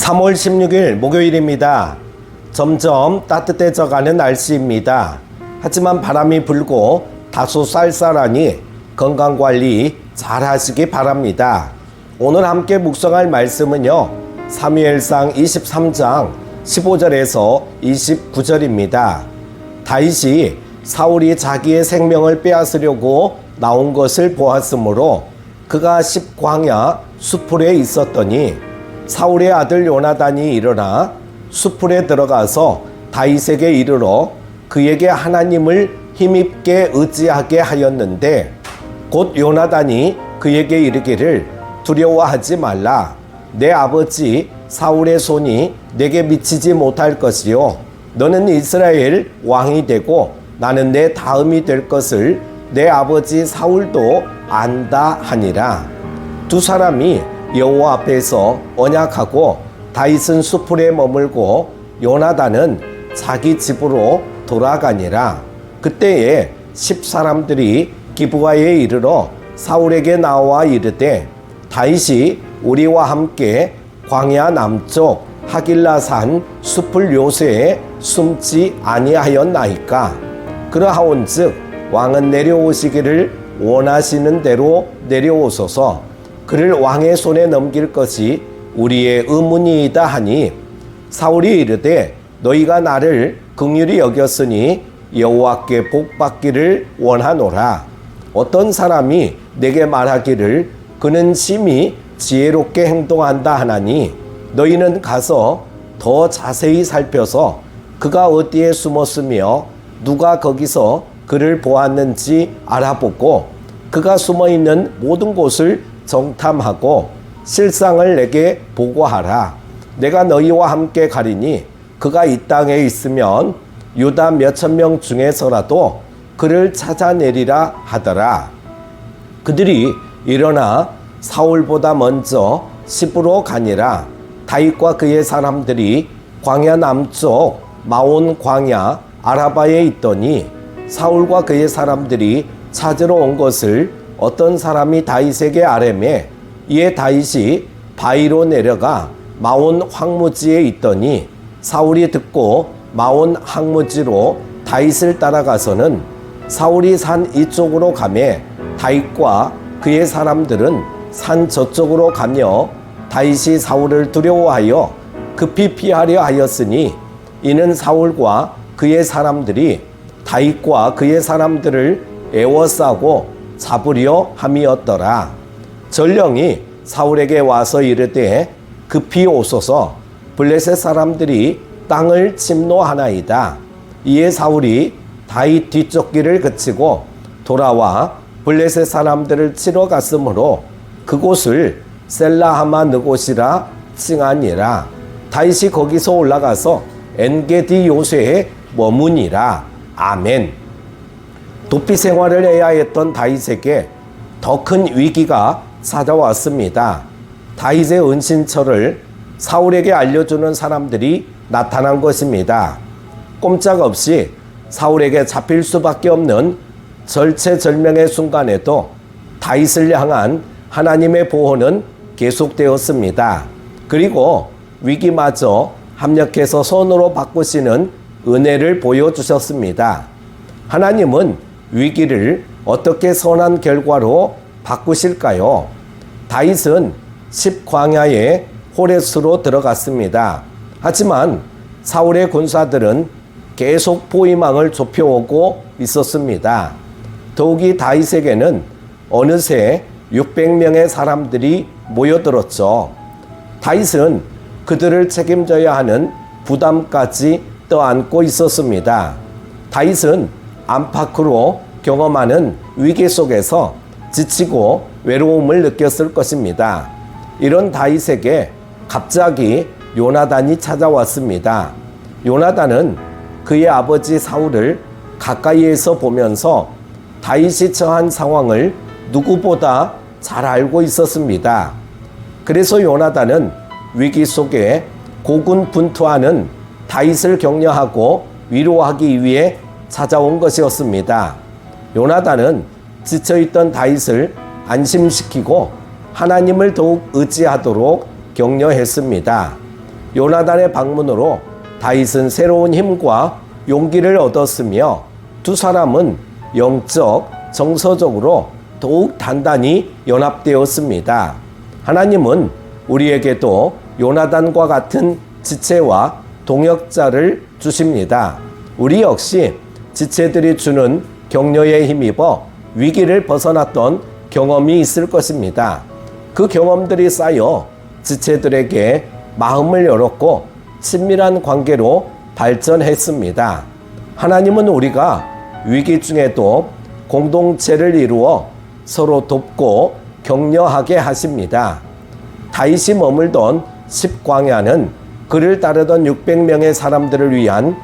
3월 16일 목요일입니다. 점점 따뜻해져가는 날씨입니다. 하지만 바람이 불고 다소 쌀쌀하니 건강관리 잘 하시기 바랍니다. 오늘 함께 묵상할 말씀은요, 사무엘상 23장 15절에서 29절입니다. 다윗이 사울이 자기의 생명을 빼앗으려고 나온 것을 보았으므로 그가 십광야 수풀에 있었더니 사울의 아들 요나단이 일어나 수풀에 들어가서 다윗에게 이르러 그에게 하나님을 힘입게 의지하게 하였는데, 곧 요나단이 그에게 이르기를 두려워하지 말라. 내 아버지 사울의 손이 내게 미치지 못할 것이요, 너는 이스라엘 왕이 되고 나는 내 다음이 될 것을 내 아버지 사울도 안다 하니라. 두 사람이 여호와 앞에서 언약하고 다윗은 수풀에 머물고 요나단은 자기 집으로 돌아가니라. 그때에 10사람들이 기브가에 이르러 사울에게 나와 이르되, 다윗이 우리와 함께 광야 남쪽 하길라산 수풀 요새에 숨지 아니하였나이까. 그러하온즉 왕은 내려오시기를 원하시는 대로 내려오소서. 그를 왕의 손에 넘길 것이 우리의 의문이이다 하니, 사울이 이르되 너희가 나를 긍휼히 여겼으니 여호와께 복 받기를 원하노라. 어떤 사람이 내게 말하기를 그는 심히 지혜롭게 행동한다 하나니, 너희는 가서 더 자세히 살펴서 그가 어디에 숨었으며 누가 거기서 그를 보았는지 알아보고 그가 숨어있는 모든 곳을 정탐하고 실상을 내게 보고하라. 내가 너희와 함께 가리니 그가 이 땅에 있으면 유다 몇천 명 중에서라도 그를 찾아내리라 하더라. 그들이 일어나 사울보다 먼저 시브로 가니라. 다윗과 그의 사람들이 광야 남쪽 마온 광야 아라바에 있더니 사울과 그의 사람들이 찾으러 온 것을 어떤 사람이 다윗에게 아뢰매, 이에 다윗이 바위로 내려가 마온 황무지에 있더니 사울이 듣고 마온 황무지로 다윗을 따라가서는 사울이 산 이쪽으로 가매 다윗과 그의 사람들은 산 저쪽으로 가며 다윗이 사울을 두려워하여 급히 피하려 하였으니, 이는 사울과 그의 사람들이 다윗과 그의 사람들을 에워싸고 잡으려 함이었더라. 전령이 사울에게 와서 이르되 급히 오소서. 블레셋 사람들이 땅을 침노하나이다. 이에 사울이 다윗 뒤쫓기를 그치고 돌아와 블레셋 사람들을 치러 갔으므로 그곳을 셀라하마 느곳이라 칭하니라. 다윗이 거기서 올라가서 엔게디 요새에 머무니라. 아멘. 도피 생활을 해야 했던 다윗에게 더 큰 위기가 찾아왔습니다. 다윗의 은신처를 사울에게 알려주는 사람들이 나타난 것입니다. 꼼짝없이 사울에게 잡힐 수밖에 없는 절체절명의 순간에도 다윗을 향한 하나님의 보호는 계속되었습니다. 그리고 위기마저 합력해서 선으로 바꾸시는 은혜를 보여주셨습니다. 하나님은 위기를 어떻게 선한 결과로 바꾸실까요? 다윗은 십광야의 호레스로 들어갔습니다. 하지만 사울의 군사들은 계속 포위망을 좁혀오고 있었습니다. 더욱이 다윗에게는 어느새 600명의 사람들이 모여들었죠. 다윗은 그들을 책임져야 하는 부담까지 떠안고 있었습니다. 다윗은 안팎으로 경험하는 위기 속에서 지치고 외로움을 느꼈을 것입니다. 이런 다윗에게 갑자기 요나단이 찾아왔습니다. 요나단은 그의 아버지 사울을 가까이에서 보면서 다윗이 처한 상황을 누구보다 잘 알고 있었습니다. 그래서 요나단은 위기 속에 고군분투하는 다윗을 격려하고 위로하기 위해 찾아온 것이었습니다. 요나단은 지쳐있던 다윗을 안심시키고 하나님을 더욱 의지하도록 격려했습니다. 요나단의 방문으로 다윗은 새로운 힘과 용기를 얻었으며 두 사람은 영적, 정서적으로 더욱 단단히 연합되었습니다. 하나님은 우리에게도 요나단과 같은 지체와 동역자를 주십니다. 우리 역시 지체들이 주는 격려에 힘입어 위기를 벗어났던 경험이 있을 것입니다. 그 경험들이 쌓여 지체들에게 마음을 열었고 친밀한 관계로 발전했습니다. 하나님은 우리가 위기 중에도 공동체를 이루어 서로 돕고 격려하게 하십니다. 다윗이 머물던 십광야는 그를 따르던 600명의 사람들을 위한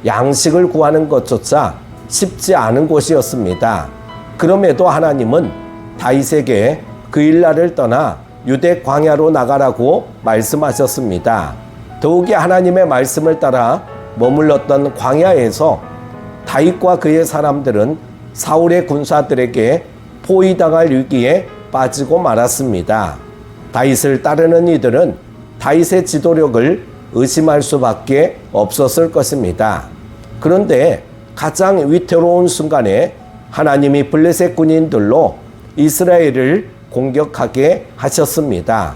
양식을 구하는 것조차 쉽지 않은 곳이었습니다. 그럼에도 하나님은 다윗에게 그 일날을 떠나 유대 광야로 나가라고 말씀하셨습니다. 더욱이 하나님의 말씀을 따라 머물렀던 광야에서 다윗과 그의 사람들은 사울의 군사들에게 포위당할 위기에 빠지고 말았습니다. 다윗을 따르는 이들은 다윗의 지도력을 의심할 수밖에 없었을 것입니다. 그런데 가장 위태로운 순간에 하나님이 블레셋 군인들로 이스라엘을 공격하게 하셨습니다.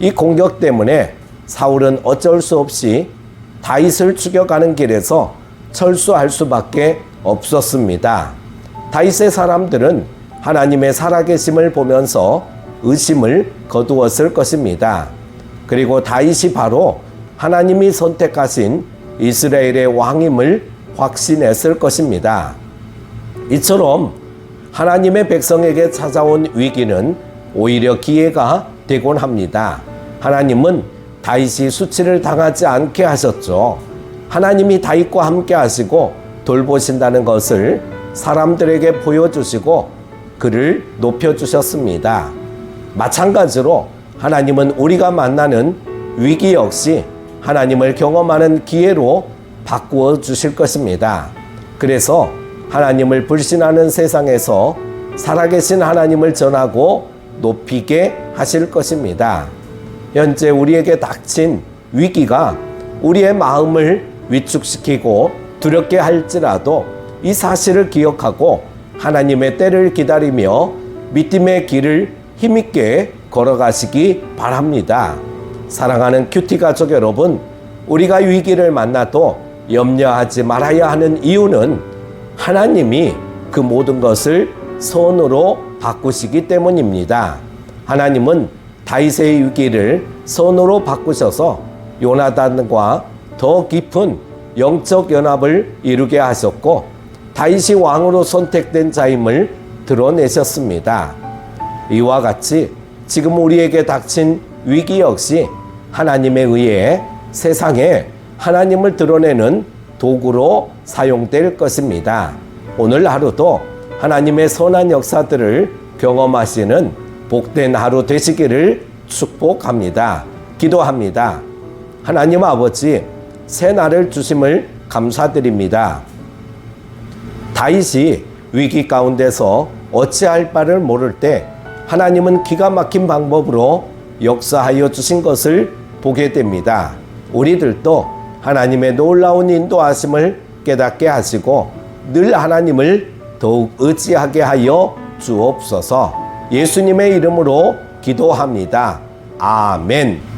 이 공격 때문에 사울은 어쩔 수 없이 다윗을 죽여가는 길에서 철수할 수밖에 없었습니다. 다윗의 사람들은 하나님의 살아계심을 보면서 의심을 거두었을 것입니다. 그리고 다윗이 바로 하나님이 선택하신 이스라엘의 왕임을 확신했을 것입니다. 이처럼 하나님의 백성에게 찾아온 위기는 오히려 기회가 되곤 합니다. 하나님은 다윗이 수치를 당하지 않게 하셨죠. 하나님이 다윗과 함께 하시고 돌보신다는 것을 사람들에게 보여주시고 그를 높여주셨습니다. 마찬가지로 하나님은 우리가 만나는 위기 역시 하나님을 경험하는 기회로 바꾸어 주실 것입니다. 그래서 하나님을 불신하는 세상에서 살아계신 하나님을 전하고 높이게 하실 것입니다. 현재 우리에게 닥친 위기가 우리의 마음을 위축시키고 두렵게 할지라도 이 사실을 기억하고 하나님의 때를 기다리며 믿음의 길을 힘있게 걸어가시기 바랍니다. 사랑하는 큐티 가족 여러분, 우리가 위기를 만나도 염려하지 말아야 하는 이유는 하나님이 그 모든 것을 선으로 바꾸시기 때문입니다. 하나님은 다윗의 위기를 선으로 바꾸셔서 요나단과 더 깊은 영적 연합을 이루게 하셨고 다윗이 왕으로 선택된 자임을 드러내셨습니다. 이와 같이 지금 우리에게 닥친 위기 역시 하나님에 의해 세상에 하나님을 드러내는 도구로 사용될 것입니다. 오늘 하루도 하나님의 선한 역사들을 경험하시는 복된 하루 되시기를 축복합니다. 기도합니다. 하나님 아버지, 새 날을 주심을 감사드립니다. 다윗이 위기 가운데서 어찌할 바를 모를 때 하나님은 기가 막힌 방법으로 역사하여 주신 것을 보게 됩니다. 우리들도 하나님의 놀라운 인도하심을 깨닫게 하시고 늘 하나님을 더욱 의지하게 하여 주옵소서. 예수님의 이름으로 기도합니다. 아멘.